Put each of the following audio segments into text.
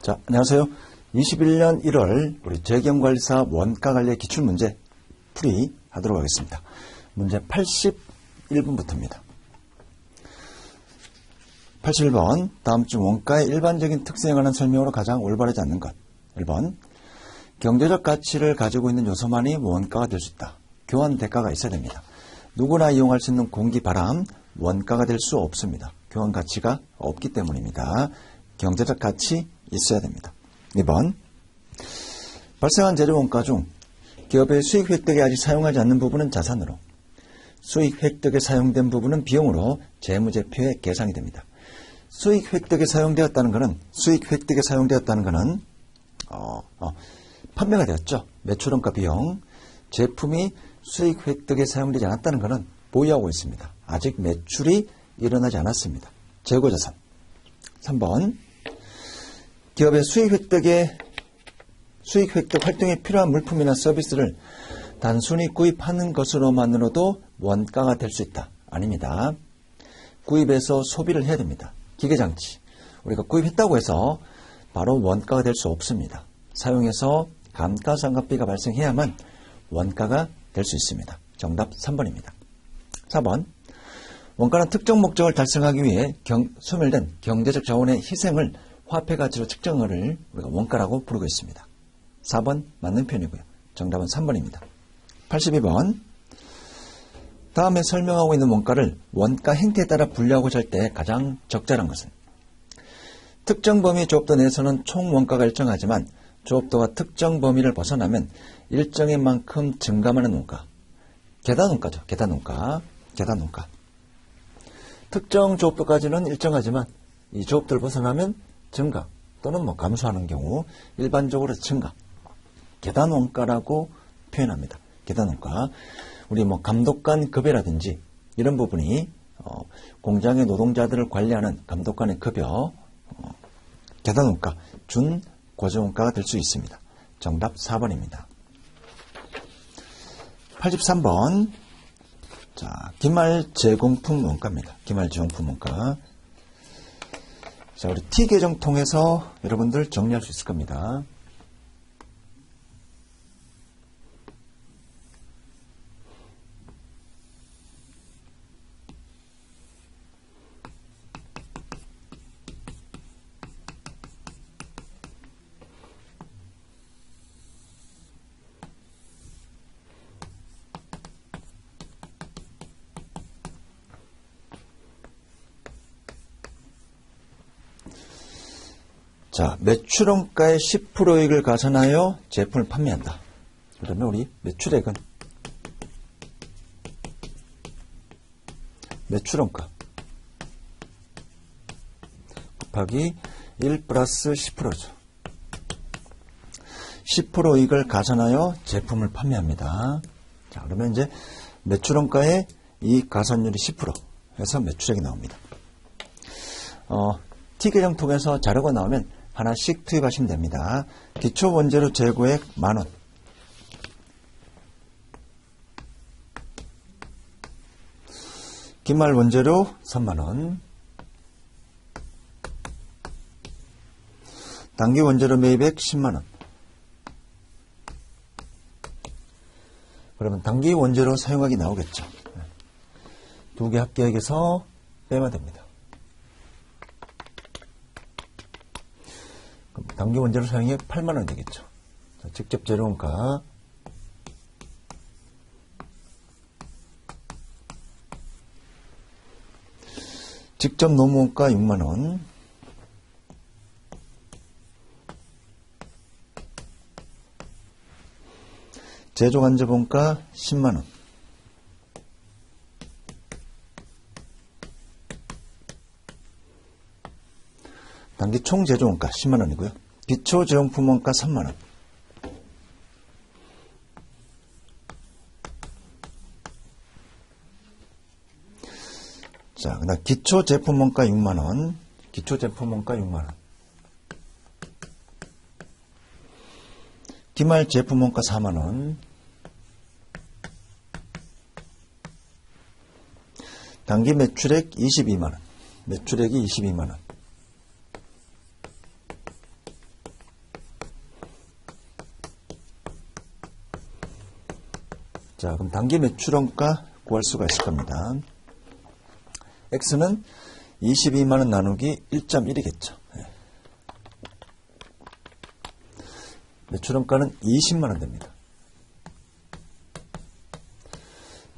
자, 안녕하세요. 21년 1월 우리 재경관리사 원가관리의 기출문제 풀이하도록 하겠습니다. 문제 81번부터입니다. 81번, 다음 중 원가의 일반적인 특성에 관한 설명으로 가장 올바르지 않는 것. 1번, 경제적 가치를 가지고 있는 요소만이 원가가 될 수 있다. 교환 대가가 있어야 됩니다. 누구나 이용할 수 있는 공기, 바람, 원가가 될 수 없습니다. 교환 가치가 없기 때문입니다. 경제적 가치 있어야 됩니다. 2번, 발생한 재료 원가 중 기업의 수익 획득에 아직 사용하지 않는 부분은 자산으로, 수익 획득에 사용된 부분은 비용으로 재무제표에 계산이 됩니다. 수익 획득에 사용되었다는 것은 판매가 되었죠. 매출원가 비용. 제품이 수익 획득에 사용되지 않았다는 것은 보유하고 있습니다. 아직 매출이 일어나지 않았습니다. 재고자산. 3번, 기업의 수익 획득 활동에 필요한 물품이나 서비스를 단순히 구입하는 것으로만으로도 원가가 될 수 있다. 아닙니다. 구입해서 소비를 해야 됩니다. 기계장치. 우리가 구입했다고 해서 바로 원가가 될 수 없습니다. 사용해서 감가상각비가 발생해야만 원가가 될 수 있습니다. 정답 3번입니다. 4번, 원가는 특정 목적을 달성하기 위해 소멸된 경제적 자원의 희생을 화폐 가치로 측정을 우리가 원가라고 부르고 있습니다. 4번 맞는 표현이고요. 정답은 3번입니다. 82번, 다음에 설명하고 있는 원가를 원가 행태에 따라 분류하고자 할 때 가장 적절한 것은, 특정 범위 조업도 내에서는 총 원가가 일정하지만 조업도가 특정 범위를 벗어나면 일정인 만큼 증감하는 원가. 계단원가죠. 계단원가. 특정 조업도까지는 일정하지만 이 조업도를 벗어나면 증가 또는 감소하는 경우 일반적으로 증가. 계단원가라고 표현합니다. 계단원가. 우리 감독관 급여라든지 이런 부분이 공장의 노동자들을 관리하는 감독관의 급여, 계단원가, 준고정원가가 될 수 있습니다. 정답 4번입니다. 83번, 자, 기말 제공품 원가입니다. 기말 제공품 원가. 자, 우리 T 계정 통해서 여러분들 정리할 수 있을 겁니다. 자, 매출원가의 10% 이익을 가산하여 제품을 판매한다. 그러면 우리 매출액은 매출원가 곱하기 1 플러스 10%죠. 10% 이익을 가산하여 제품을 판매합니다. 자, 그러면 이제 매출원가의 이익 가산율이 10% 해서 매출액이 나옵니다. T계정 통해서 자료가 나오면 하나씩 투입하시면 됩니다. 기초 원재료 재고액 만원. 기말 원재료 3만원. 단기 원재료 매입액 10만원. 그러면 단기 원재료 사용하기 나오겠죠. 두 개 합계액에서 빼면 됩니다. 단기 원재료 사용액 8만원 되겠죠. 자, 직접 재료원가 직접 노무원가 6만원. 제조간접원가 10만원. 단기 총 제조원가 10만원이고요. 기초 제용품 원가 3만원. 자, 그다음 기초 제품 원가 6만원. 기초 제품 원가 6만원. 기말 제품 원가 4만원. 단기 매출액 22만원. 매출액이 22만원. 자, 그럼 단기 매출원가 구할 수가 있을 겁니다. X는 22만원 나누기 1.1이겠죠. 매출원가는 20만원 됩니다.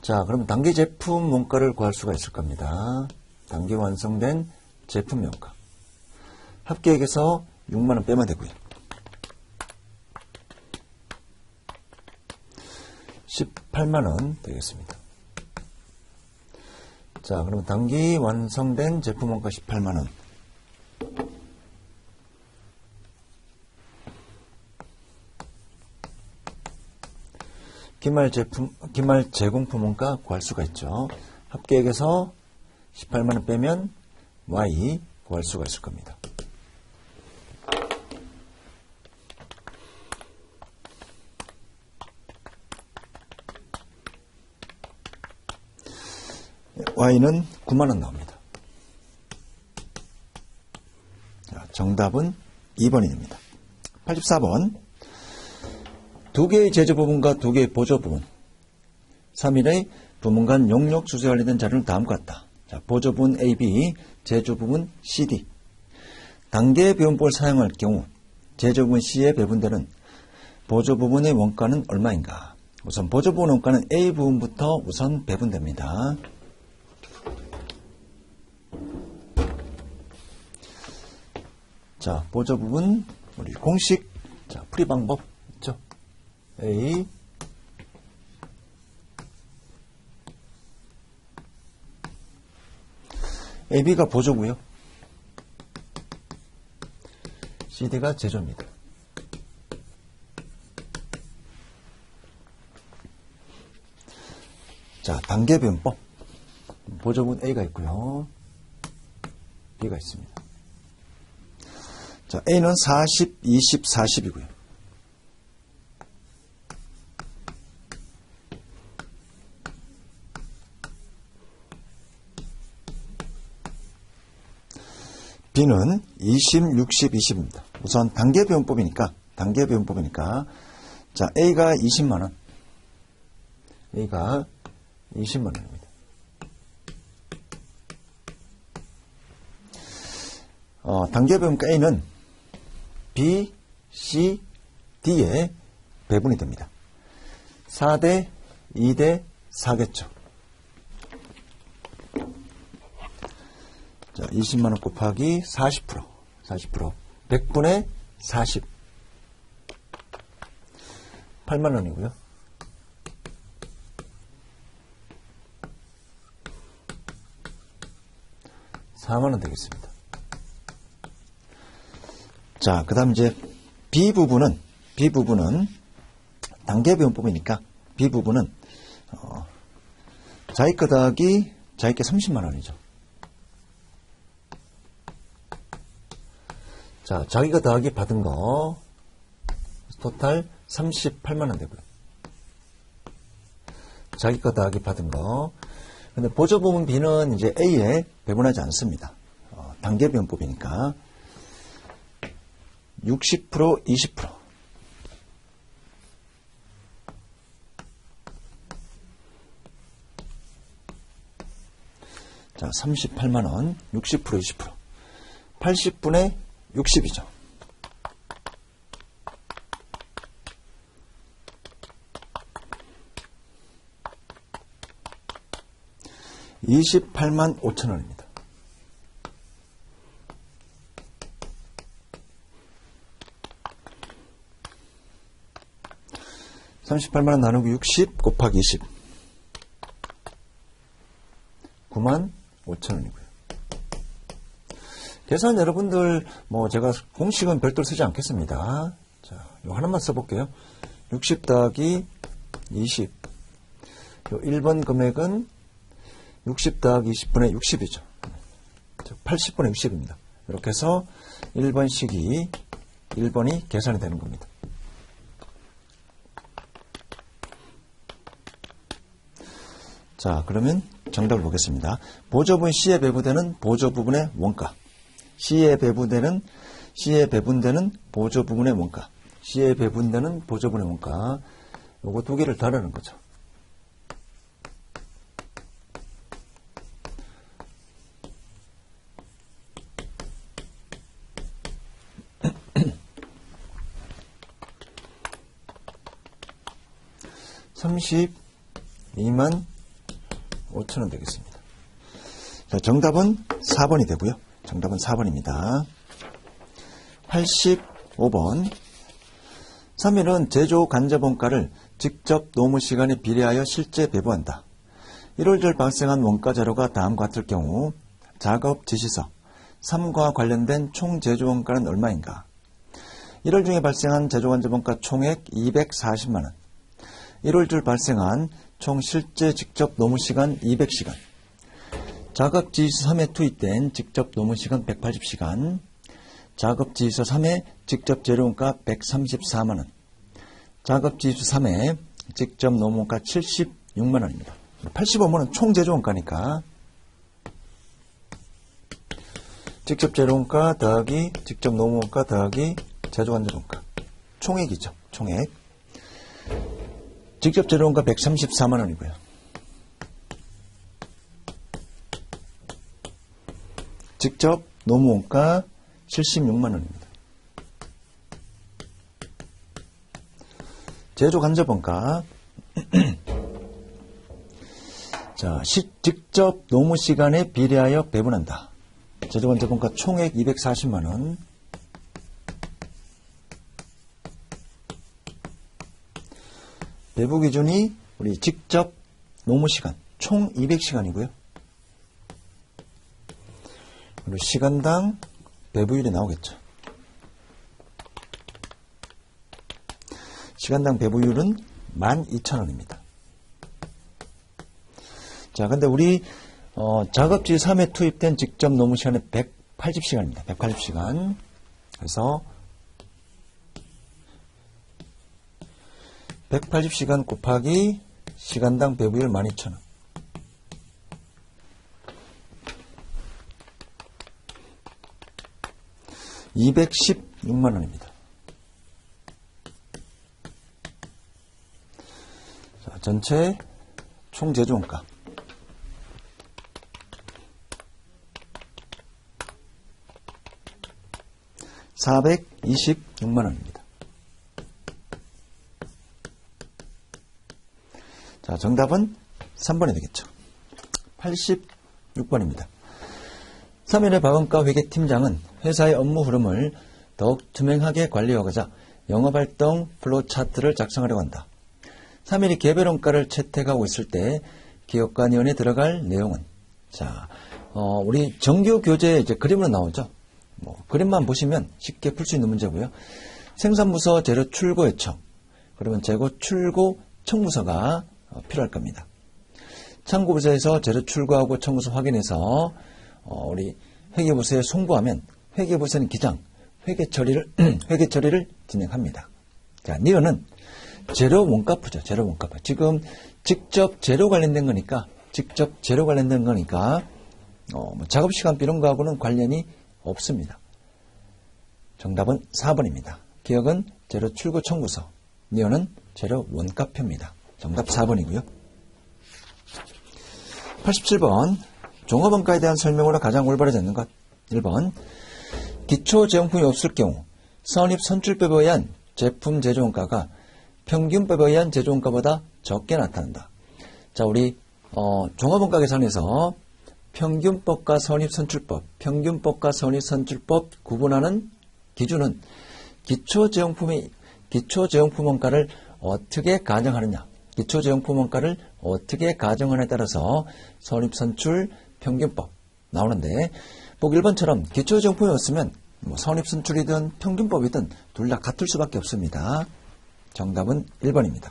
자, 그러면 단기 제품 원가를 구할 수가 있을 겁니다. 단기 완성된 제품 원가. 합계액에서 6만원 빼면 되고요. 18만원 되겠습니다. 자, 그러면 단기 완성된 제품 원가 18만원. 기말 제공품 원가 구할 수가 있죠. 합계액에서 18만원 빼면 Y 구할 수가 있을 겁니다. Y는 9만원 나옵니다. 자, 정답은 2번입니다. 84번. 두 개의 제조 부분과 두 개의 보조 부분. 3일의 부문 간 용역 수수에 관련된 자료는 다음과 같다. 자, 보조 부분 AB, 제조 부분 CD. 단계 배분법을 사용할 경우 제조 부분 C에 배분되는 보조 부분의 원가는 얼마인가? 우선 보조 부분 원가는 A 부분부터 우선 배분됩니다. 자, 보조 부분 우리 공식, 자, 풀이 방법 있죠? A AB가 보조고요. CD가 제조입니다. 자, 단계 배분법. 보조분 A가 있고요. B가 있습니다. 자, A는 40, 20, 40이고요. B는 20, 60, 20입니다. 우선 단계 배분법이니까, 자, A가 20만원. A가 20만원입니다. 단계 배분가 A는 B, C, D에 배분이 됩니다. 4대 2대 4겠죠. 자, 20만원 곱하기 40%. 100분의 40. 8만원이고요. (4만원) 되겠습니다. 자, 그 다음 이제 B 부분은 단계 배분법이니까 B 부분은 자기 거 더하기 자기 게 30만원이죠. 자, 자기가 더하기 받은 거 토탈 38만원 되고요. 자기 거 더하기 받은 거. 근데 보조 부분 B는 이제 A에 배분하지 않습니다. 단계 배분법이니까 60%, 20%. 자, 38만원, 60%, 20%. 80분의 60이죠. (28만 5천원입니다) 38만원 나누기 60 곱하기 20 9만 5천원이고요. 계산 여러분들 제가 공식은 별도로 쓰지 않겠습니다. 자, 요 하나만 써볼게요. 60 더하기 20. 요 1번 금액은 60 더하기 20분의 60이죠. 80분의 60입니다. 이렇게 해서 1번이 계산이 되는 겁니다. 자, 그러면 정답을 보겠습니다. 보조분 C에 배분되는 보조 부분의 원가. C에 배분되는 보조 부분의 원가. C에 배분되는 보조 부분의 원가. 요거 두 개를 더하는 거죠. 32만 5천원 되겠습니다. 자, 정답은 4번이 되고요. 정답은 4번입니다. 85번. 3일은 제조 간접 원가를 직접 노무 시간에 비례하여 실제 배부한다. 1월 발생한 원가 자료가 다음과 같을 경우 작업 지시서 3과 관련된 총 제조 원가는 얼마인가? 1월 중에 발생한 제조 간접 원가 총액 240만원. 1월 줄 발생한 총 실제 직접 노무 시간 200시간. 작업 지시서 3에 투입된 직접 노무 시간 180시간. 작업 지시서 3에 직접 재료원가 134만원. 작업 지시서 3에 직접 노무원가 76만원입니다. 85만원 총 제조원가니까 직접 재료원가 더하기 직접 노무원가 더하기 제조간접원가 총액이죠. 총액. 직접 재료원가 134만원이고요. 직접 노무원가 76만원입니다. 제조간접원가. 자, 직접 노무 시간에 비례하여 배분한다. 제조간접원가 총액 240만원. 배부 기준이 우리 직접 노무 시간 총 200시간이고요. 그리고 시간당 배부율이 나오겠죠. 시간당 배부율은 12,000원입니다. 자, 근데 우리 작업지 3에 투입된 직접 노무 시간은 180시간입니다. 180시간. 그래서 180시간 곱하기 시간당 배부율 12,000원. 216만원입니다. 자, 전체 총 제조원가. $426만원입니다. 자, 정답은 3번이 되겠죠. 86번입니다. 3일의 박원가 회계팀장은 회사의 업무 흐름을 더욱 투명하게 관리하고자 영업활동 플로우 차트를 작성하려고 한다. 3일이 개별원가를 채택하고 있을 때 기업관위원회에 들어갈 내용은, 자, 우리 정규 교재에 이제 그림으로 나오죠. 그림만 보시면 쉽게 풀 수 있는 문제고요. 생산부서 재료 출고 요청, 그러면 재고 출고 청구서가 필요할 겁니다. 창고부서에서 재료 출고하고 청구서 확인해서 우리 회계부서에 송부하면 회계부서는 기장, 회계 처리를 진행합니다. 자, 니은은 재료 원가표죠. 재료 원가표. 지금 직접 재료 관련된 거니까 작업시간비 이런 거하고는 관련이 없습니다. 정답은 4번입니다. 기억은 재료 출고 청구서, 니은은 재료 원가표입니다. 정답 4번이고요. 87번. 종합원가에 대한 설명으로 가장 올바르지 않는 것. 1번. 기초제용품이 없을 경우 선입선출법에 의한 제품 제조원가가 평균법에 의한 제조원가보다 적게 나타난다. 자, 우리 종합원가 계산에서 평균법과 선입선출법, 평균법과 선입선출법 구분하는 기준은 기초제용품 원가를 어떻게 가정하느냐, 기초제용품 원가를 어떻게 가정하느냐에 따라서 선입선출, 평균법 나오는데, 꼭 1번처럼 기초제용품이 없으면 선입선출이든 평균법이든 둘 다 같을 수밖에 없습니다. 정답은 1번입니다.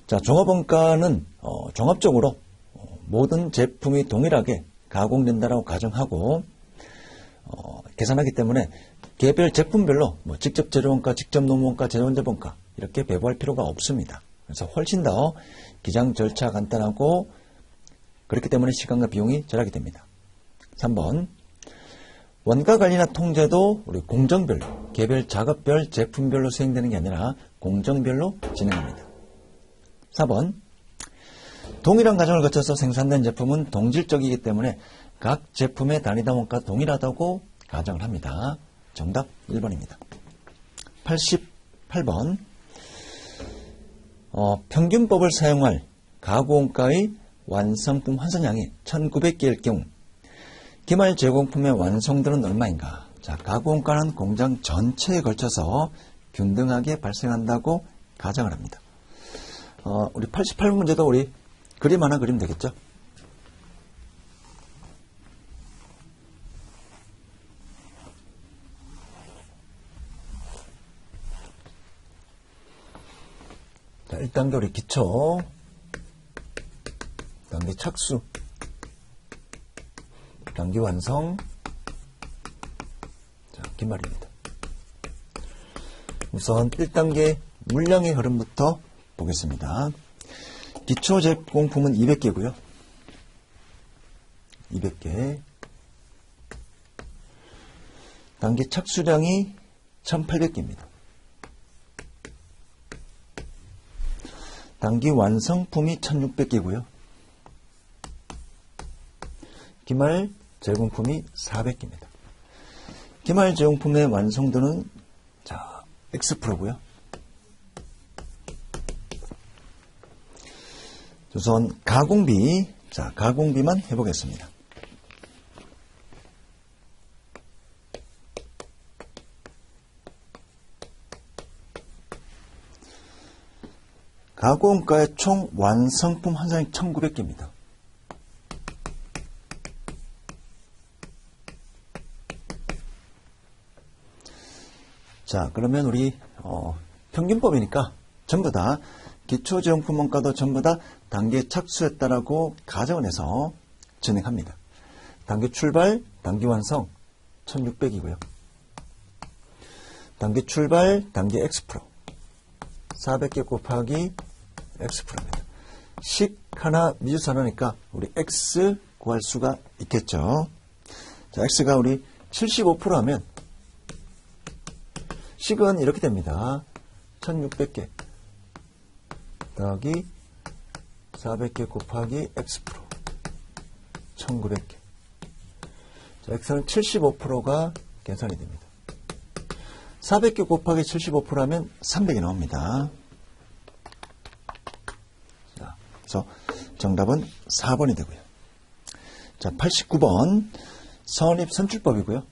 자, 종합원가는 종합적으로 모든 제품이 동일하게 가공된다라고 가정하고 계산하기 때문에 개별 제품별로 직접 재료원가, 직접 노무원가, 제조간접원가 이렇게 배부할 필요가 없습니다. 그래서 훨씬 더 기장 절차 간단하고 그렇기 때문에 시간과 비용이 절약이 됩니다. 3번. 원가 관리나 통제도 우리 공정별로, 개별 작업별, 제품별로 수행되는 게 아니라 공정별로 진행합니다. 4번. 동일한 과정을 거쳐서 생산된 제품은 동질적이기 때문에 각 제품의 단위당 원가 동일하다고 가정을 합니다. 정답 1번입니다. 88번. 평균법을 사용할 가구원가의 완성품 환산량이 1900개일 경우 기말 제공품의 완성도는 얼마인가? 자, 가구원가는 공장 전체에 걸쳐서 균등하게 발생한다고 가정을 합니다. 우리 88번 문제도 우리 그림 하나 그리면 되겠죠? 자, 1단계 우리 기초, 단계 착수, 단계 완성, 자, 기말입니다. 우선 1단계 물량의 흐름부터 보겠습니다. 기초 제공품은 200개고요. 200개. 단계 착수량이 1800개입니다. 단기 완성품이 1600개고요. 기말 제공품이 400개입니다. 기말 제공품의 완성도는 자, X프로고요. 우선 가공비, 자, 가공비만 해보겠습니다. 가구원가의 총 완성품 환산이 1900개입니다. 자, 그러면 우리 평균법이니까 전부 다 기초제공품 원가도 전부 다 단계 착수했다라고 가정을 해서 진행합니다. 단계 출발, 단계 완성 1600이고요. 단계 출발, 단계 X프로 400개 곱하기 X프로입니다. 식 하나, 미지수 하나니까 우리 X 구할 수가 있겠죠. 자, X가 우리 75% 하면 식은 이렇게 됩니다. 1600개 더하기 400개 곱하기 X프로 1900개. 자, X는 75%가 계산이 됩니다. 400개 곱하기 75% 하면 300이 나옵니다. 자, 그래서 정답은 4번이 되고요. 자, 89번 선입선출법이고요.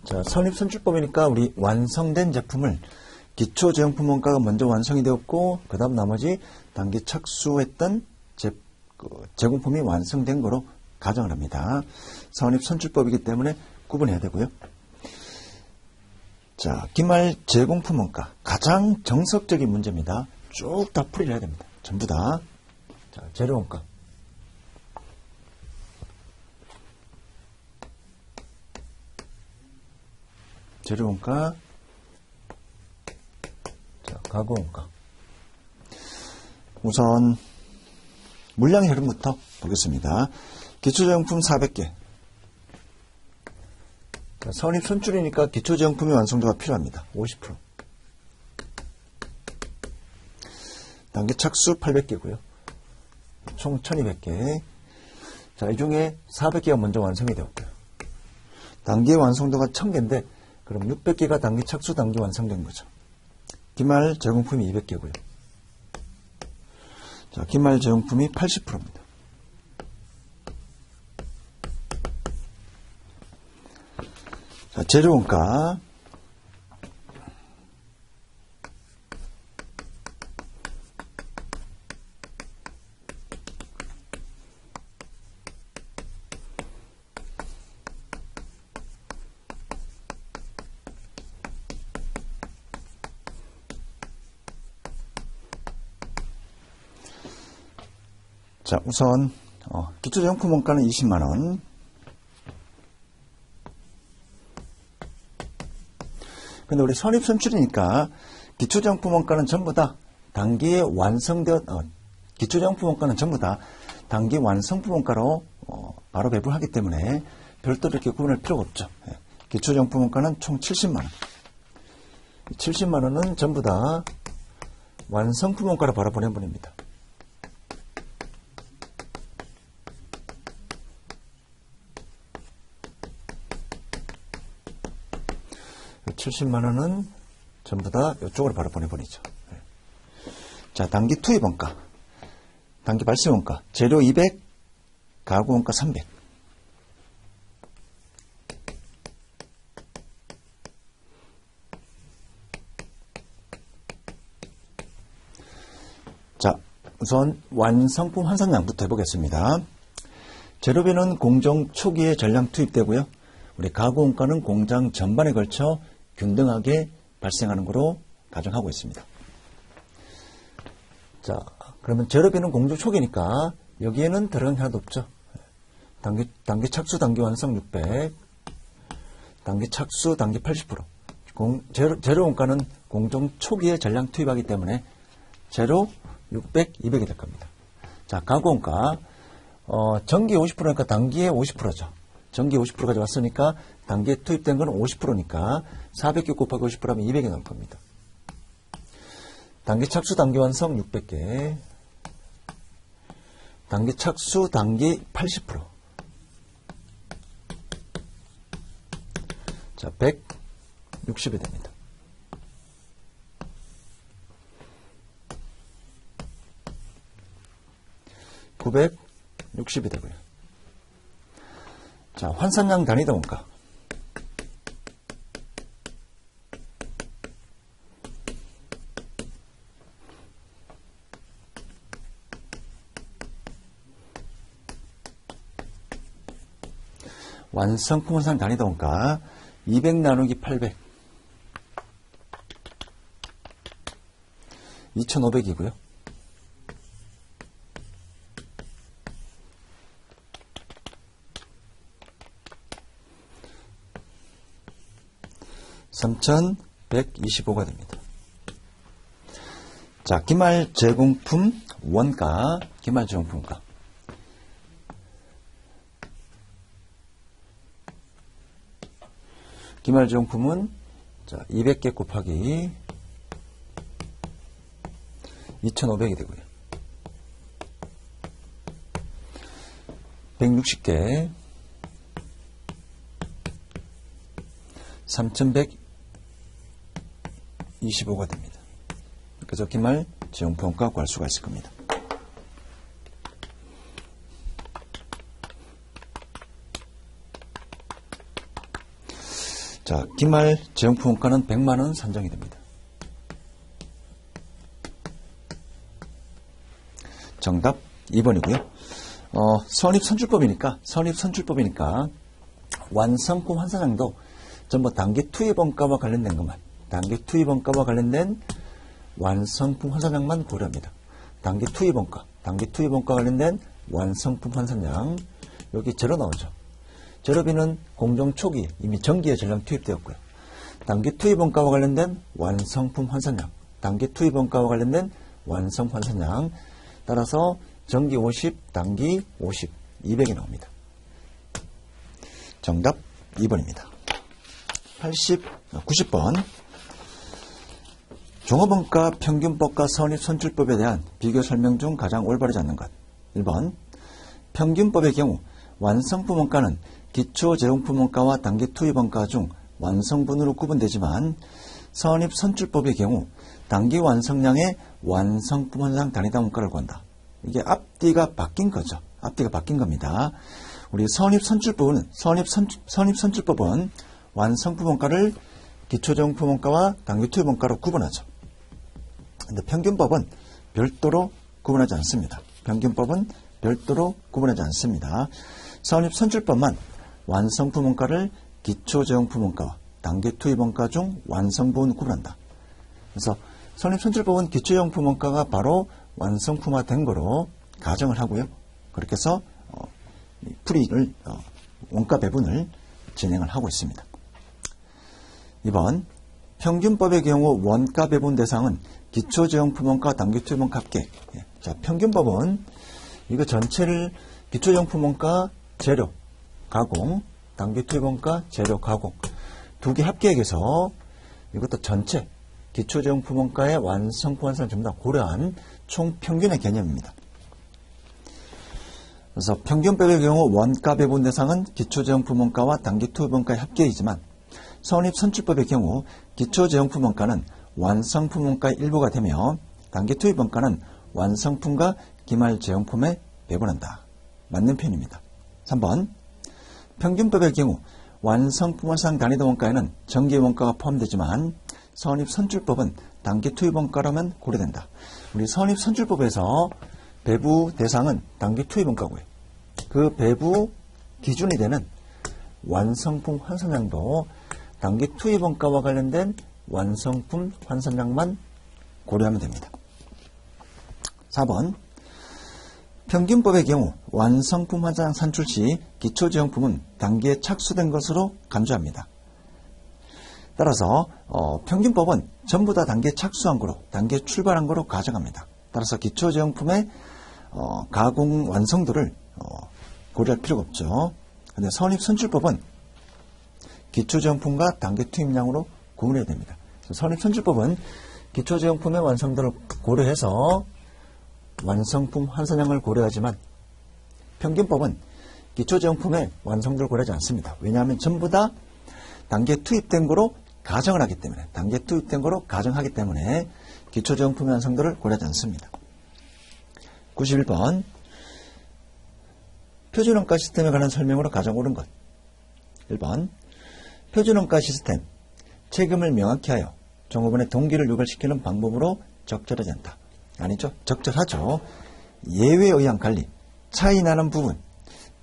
자, 선입선출법이니까 우리 완성된 제품을 기초 제공품 원가가 먼저 완성이 되었고 그 다음 나머지 단계 착수했던 제공품이 완성된 거로 가정을 합니다. 선입선출법이기 때문에 구분해야 되고요. 자, 기말 제공품 원가 가장 정석적인 문제입니다. 쭉 다 풀이를 해야 됩니다. 전부 다. 자, 재료 원가. 재료원가, 자, 가구원가. 우선 물량의 흐름부터 보겠습니다. 기초제공품 400개. 자, 선입선출이니까 기초제공품의 완성도가 필요합니다. 50%. 단계 착수 800개고요. 총 1200개. 자, 이 중에 400개가 먼저 완성이 되었고요. 단계 완성도가 1000개인데 그럼 600개가 단기 착수 단기 완성된 거죠. 기말 제공품이 200개고요. 자, 기말 제공품이 80%입니다. 자, 재료원가. 자, 우선 기초제공품 원가는 20만원. 근데 우리 선입선출이니까 기초제공품 원가는 전부 다 단기에 완성되었 기초제공품 원가는 전부 다 단기 완성품 원가로 바로 배분하기 때문에 별도로 이렇게 구분할 필요가 없죠. 기초제공품 원가는 총 70만원. 70만원은 전부 다 완성품 원가로 바로 보내버립니다. $70만원은 전부 다 이쪽으로 바로 보내버리죠. 자, 단기 투입 원가, 단기 발생 원가, 재료 200, 가구 원가 300. 자, 우선 완성품 환산량부터 해보겠습니다. 재료비는 공정 초기에 전량 투입되고요. 우리 가구 원가는 공장 전반에 걸쳐 균등하게 발생하는 것으로 가정하고 있습니다. 자, 그러면 재료비는 공정 초기니까 여기에는 들어간 게 하나도 없죠. 단기 착수, 단기 완성 600, 단기 착수, 단기 80%. 재료 원가는 공정 초기에 전량 투입하기 때문에 재료 600, 200이 될 겁니다. 자, 가구 원가, 전기 50%니까 단기에 50%죠. 전기 50% 가져왔으니까 단기에 투입된 건 50%니까 400개 곱하기 50%하면 200이 나올 겁니다. 단기 착수, 단기 완성 600개, 단기 착수, 단기 80%. 자, 160이 됩니다. $960이 되고요. 자, 환산량 단위당 원가. 완성품 환산 단위당 원가 200 나누기 800 2,500이고요. $3,125가 됩니다. 자, 기말 제공품 원가, 기말 제공품 원가. 기말 제공품은 자, 200개 곱하기 2,500이 되고요. 160개 3,125가 됩니다. 그래서 기말 제공품 원가 구할 수가 있을 겁니다. 자, 기말 제공품 원가는 100만원 산정이 됩니다. 정답 2번이고요. 선입선출법이니까 완성품 환산량도 전부 단기 투입 원가와 관련된 것만, 단기 투입 원가와 관련된 완성품 환산량만 고려합니다. 단기 투입 원가 관련된 완성품 환산량, 여기 제로 나오죠. 재료비는 공정 초기 이미 전기에 전량 투입되었고요. 단기 투입 원가와 관련된 완성품 환산량, 단기 투입 원가와 관련된 완성 환산량, 따라서 전기 50, 단기 50, 200이 나옵니다. 정답 2번입니다. 90번. 종합원가, 평균법과 선입선출법에 대한 비교 설명 중 가장 올바르지 않는 것. 1번. 평균법의 경우 완성품 원가는 기초제공품 원가와 단기 투입 원가 중 완성분으로 구분되지만 선입선출법의 경우 단기 완성량의 완성품 환산 단위당 원가를 구한다. 이게 앞뒤가 바뀐 거죠. 앞뒤가 바뀐 겁니다. 우리 선입선출법은 완성품 원가를 기초제공품 원가와 단기 투입 원가로 구분하죠. 근데 평균법은 별도로 구분하지 않습니다. 선입선출법만 완성품 원가를 기초제공품 원가와 단기 투입 원가 중 완성분 구분한다. 그래서 선입선출법은 기초제공품 원가가 바로 완성품화된 거로 가정을 하고요. 그렇게 해서 풀이를 원가 배분을 진행을 하고 있습니다. 2번. 평균법의 경우 원가 배분 대상은 기초제공품 원가, 단기 투입 원가 합계. 자, 평균법은 이거 전체를 기초제공품 원가, 재료, 가공, 단기 투입 원가, 재료, 가공 두 개 합계해서 이것도 전체 기초제용품 원가의 완성품 환산을 전부 다 고려한 총평균의 개념입니다. 그래서 평균법의 경우 원가 배분 대상은 기초제용품 원가와 단기 투입 원가의 합계이지만 선입선출법의 경우 기초제용품 원가는 완성품 원가의 일부가 되며 단기 투입 원가는 완성품과 기말제용품에 배분한다. 맞는 표현입니다. 3번 평균법의 경우 완성품 환산 단위도 원가에는 정기 원가가 포함되지만 선입선출법은 단기 투입 원가라면 고려된다. 우리 선입선출법에서 배부 대상은 단기 투입 원가고요. 그 배부 기준이 되는 완성품 환산량도 단기 투입 원가와 관련된 완성품 환산량만 고려하면 됩니다. 4번 평균법의 경우 완성품 환산량 산출 시 기초제용품은 단기에 착수된 것으로 간주합니다. 따라서 평균법은 전부 다 단기에 착수한 거로, 단기에 출발한 거로 가정합니다. 따라서 기초제용품의 가공 완성도를 고려할 필요가 없죠. 그런데 선입선출법은 기초제용품과 단기 투입량으로 구분해야 됩니다. 선입선출법은 기초제용품의 완성도를 고려해서 완성품 환산량을 고려하지만 평균법은 기초제용품의 완성도를 고려하지 않습니다. 왜냐하면 전부 다 단계에 투입된 거로 가정을 하기 때문에, 단계에 투입된 거로 가정하기 때문에 기초제용품의 완성도를 고려하지 않습니다. 91번 표준원가 시스템에 관한 설명으로 가장 옳은 것. 1번 표준원가 시스템 책임을 명확히 하여 종업원의 동기를 유발시키는 방법으로 적절하지 않다. 아니죠. 적절하죠. 예외에 의한 관리, 차이 나는 부분,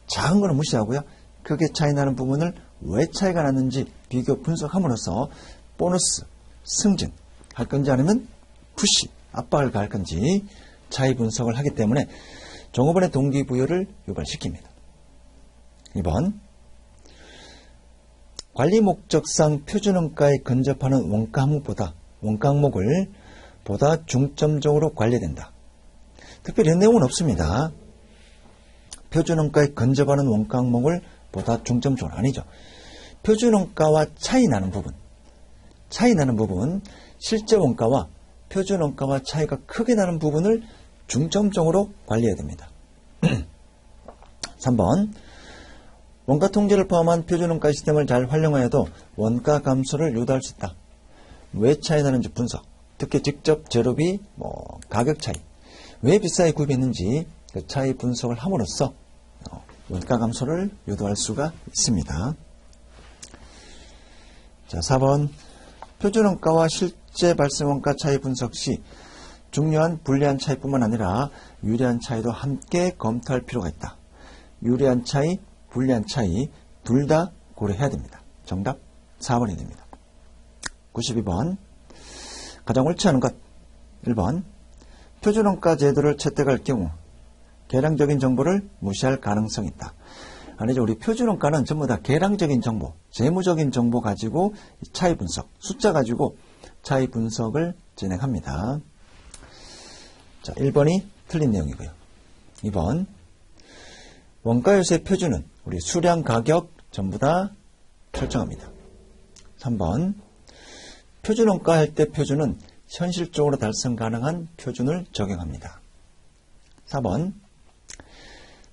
작은 거는 무시하고요. 크게 차이 나는 부분을 왜 차이가 났는지 비교 분석함으로써 보너스, 승진 할 건지 아니면 푸시, 압박을 가할 건지 차이 분석을 하기 때문에 종업원의 동기부여를 유발시킵니다. 2번 관리 목적상 표준원가에 근접하는 원가 항목을 보다 중점적으로 관리해야 된다. 특별히 이런 내용은 없습니다. 표준원가에 근접하는 원가 항목을 보다 중점적으로 아니죠. 표준원가와 차이 나는 부분, 실제 원가와 표준원가와 차이가 크게 나는 부분을 중점적으로 관리해야 됩니다. 3번 원가 통제를 포함한 표준원가 시스템을 잘 활용하여도 원가 감소를 유도할 수 있다. 왜 차이 나는지 분석, 특히 직접 재료비, 가격 차이, 왜 비싸게 구입했는지 그 차이 분석을 함으로써 원가 감소를 유도할 수가 있습니다. 자, 4번 표준원가와 실제 발생 원가 차이 분석 시 중요한 불리한 차이뿐만 아니라 유리한 차이도 함께 검토할 필요가 있다. 유리한 차이, 불리한 차이 둘 다 고려해야 됩니다. 정답 4번이 됩니다. 92번 가장 옳지 않은 것. 1번 표준원가 제도를 채택할 경우 계량적인 정보를 무시할 가능성이 있다. 아니죠. 우리 표준원가는 전부 다 계량적인 정보, 재무적인 정보 가지고 차이 분석, 숫자 가지고 차이 분석을 진행합니다. 자, 1번이 틀린 내용이고요. 2번 원가 요소의 표준은 우리 수량, 가격 전부 다 설정합니다. 3번 표준원가 할 때 표준은 현실적으로 달성 가능한 표준을 적용합니다. 4번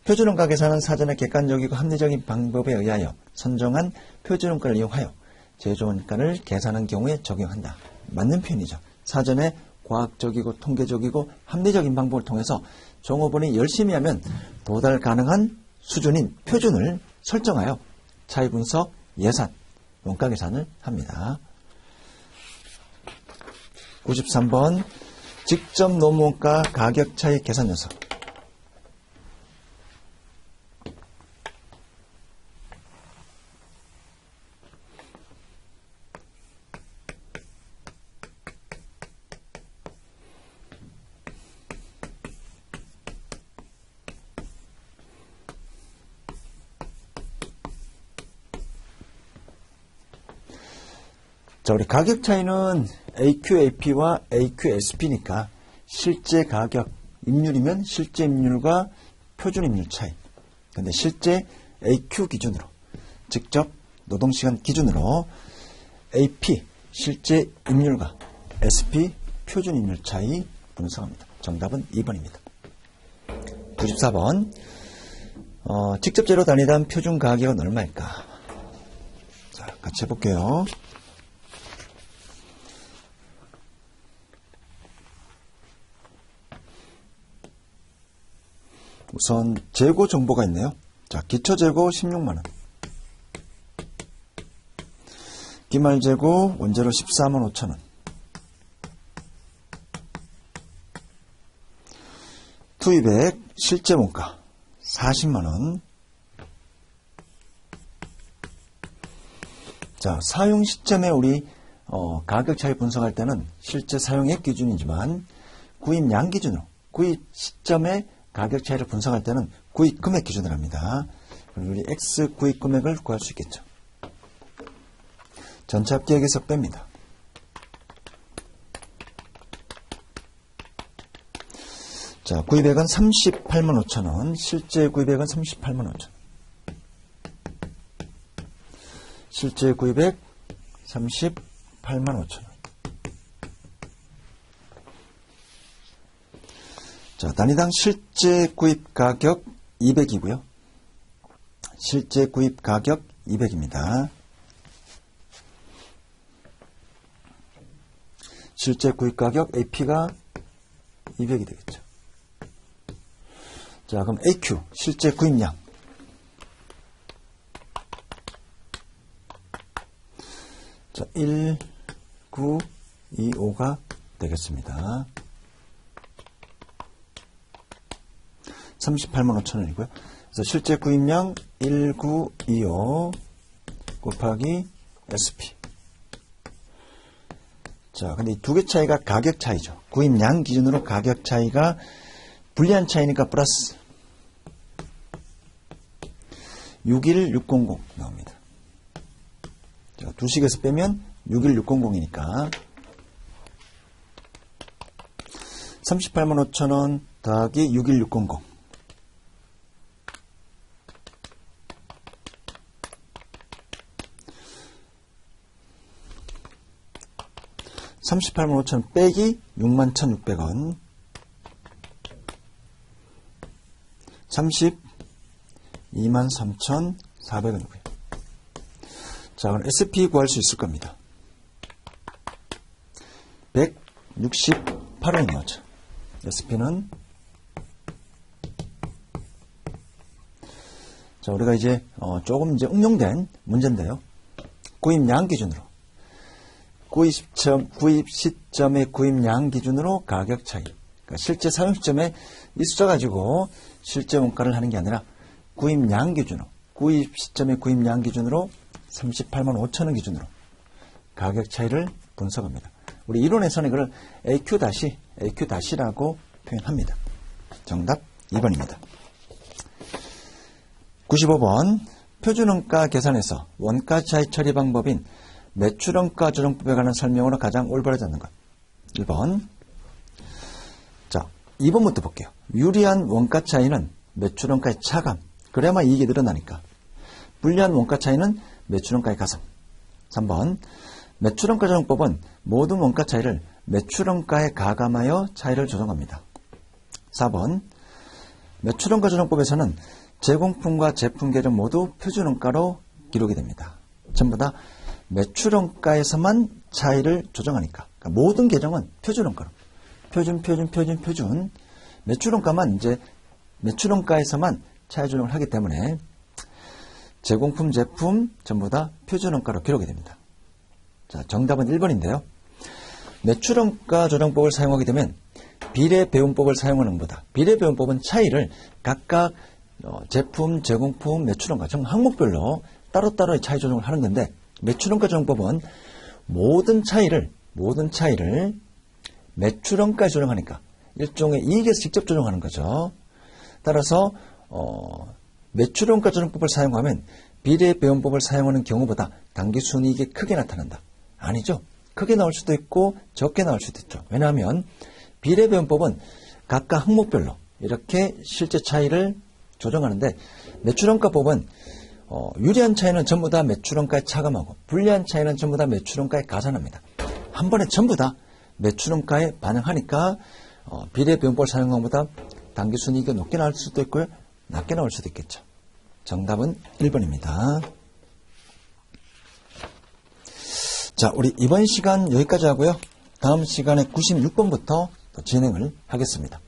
표준원가 계산은 사전에 객관적이고 합리적인 방법에 의하여 선정한 표준원가를 이용하여 제조원가를 계산한 경우에 적용한다. 맞는 표현이죠. 사전에 과학적이고 통계적이고 합리적인 방법을 통해서 종업원이 열심히 하면 도달 가능한 수준인 표준을 설정하여 차이 분석, 예산, 원가 계산을 합니다. 93번 직접 노무원가 가격 차이 계산 녀석. 자, 우리 가격 차이는 AQAP와 AQSP니까 실제 가격 임률이면 실제 임률과 표준 임률 차이. 근데 실제 AQ 기준으로, 직접 노동시간 기준으로 AP 실제 임률과 SP 표준임률 차이 분석합니다. 정답은 2번입니다. 94번 직접 재료 단위당 표준 가격은 얼마일까? 자, 같이 해볼게요. 우선 재고 정보가 있네요. 자, 기초 재고 16만원, 기말 재고 원재료 14만 5천원, 투입액 실제 원가 40만원. 자, 사용 시점에 우리 가격 차이 분석할 때는 실제 사용액 기준이지만 구입량 기준으로, 구입 시점에 가격 차이를 분석할 때는 구입 금액 기준으로 합니다. 그럼 우리 X 구입 금액을 구할 수 있겠죠. 전체 합계액에서 뺍니다. 자, 구입액은 38만 5천원, 실제 구입액은 38만 5천원. 실제 구입액 38만 5천원. 자, 단위당 실제 구입 가격 200이고요. 실제 구입 가격 200입니다. 실제 구입 가격 AP가 200이 되겠죠. 자, 그럼 AQ, 실제 구입량. 자, 1925가 되겠습니다. 38만 5천원이고요. 그래서 실제 구입량 1925 곱하기 SP. 자, 근데 이 두 개 차이가 가격 차이죠. 구입량 기준으로 가격 차이가 불리한 차이니까 플러스 61600 나옵니다. 자, 두 식에서 빼면 61600이니까 38만 5천원 더하기 61600. 38만 5천 빼기 6만 1,600원. 32만 3,400원이고요. 자, 그럼 SP 구할 수 있을 겁니다. 168원이 나오죠. SP는 자, 우리가 이제 조금 이제 응용된 문제인데요. 구입량 기준으로 구입 시점의 구입량 기준으로 가격 차이. 그러니까 실제 사용 시점에 이 숫자 가지고 실제 원가를 하는 게 아니라 구입량 기준으로, 구입 시점의 구입량 기준으로 38만 5천원 기준으로 가격 차이를 분석합니다. 우리 이론에서는 이걸 AQ-라고 표현합니다. 정답 2번입니다. 95번 표준원가 계산에서 원가 차이 처리 방법인 매출원가 조정법에 관한 설명으로 가장 올바르지 않는 것. 1번. 자, 2번부터 볼게요. 유리한 원가 차이는 매출원가의 차감. 그래야만 이익이 늘어나니까. 불리한 원가 차이는 매출원가의 가성. 3번. 매출원가 조정법은 모든 원가 차이를 매출원가에 가감하여 차이를 조정합니다. 4번. 매출원가 조정법에서는 제공품과 제품 계정 모두 표준원가로 기록이 됩니다. 전부 다 매출원가에서만 차이를 조정하니까. 그러니까 모든 계정은 표준원가로. 표준. 매출원가만 이제 매출원가에서만 차이 조정을 하기 때문에 제공품, 제품 전부 다 표준원가로 기록이 됩니다. 자, 정답은 1번인데요. 매출원가 조정법을 사용하게 되면 비례배분법을 사용하는 것보다 비례배분법은 차이를 각각 제품, 제공품, 매출원가 정 항목별로 따로따로 차이 조정을 하는 건데 매출원가 조정법은 모든 차이를 매출원가에 조정하니까 일종의 이익에서 직접 조정하는 거죠. 따라서 매출원가 조정법을 사용하면 비례배분법을 사용하는 경우보다 당기순이익이 크게 나타난다. 아니죠. 크게 나올 수도 있고 적게 나올 수도 있죠. 왜냐하면 비례배분법은 각각 항목별로 이렇게 실제 차이를 조정하는데 매출원가법은 유리한 차이는 전부 다 매출원가에 차감하고 불리한 차이는 전부 다 매출원가에 가산합니다. 한 번에 전부 다 매출원가에 반영하니까 비례비용법을 사용한 것보다 당기순이익이 높게 나올 수도 있고요. 낮게 나올 수도 있겠죠. 정답은 1번입니다. 자, 우리 이번 시간 여기까지 하고요. 다음 시간에 96번부터 진행을 하겠습니다.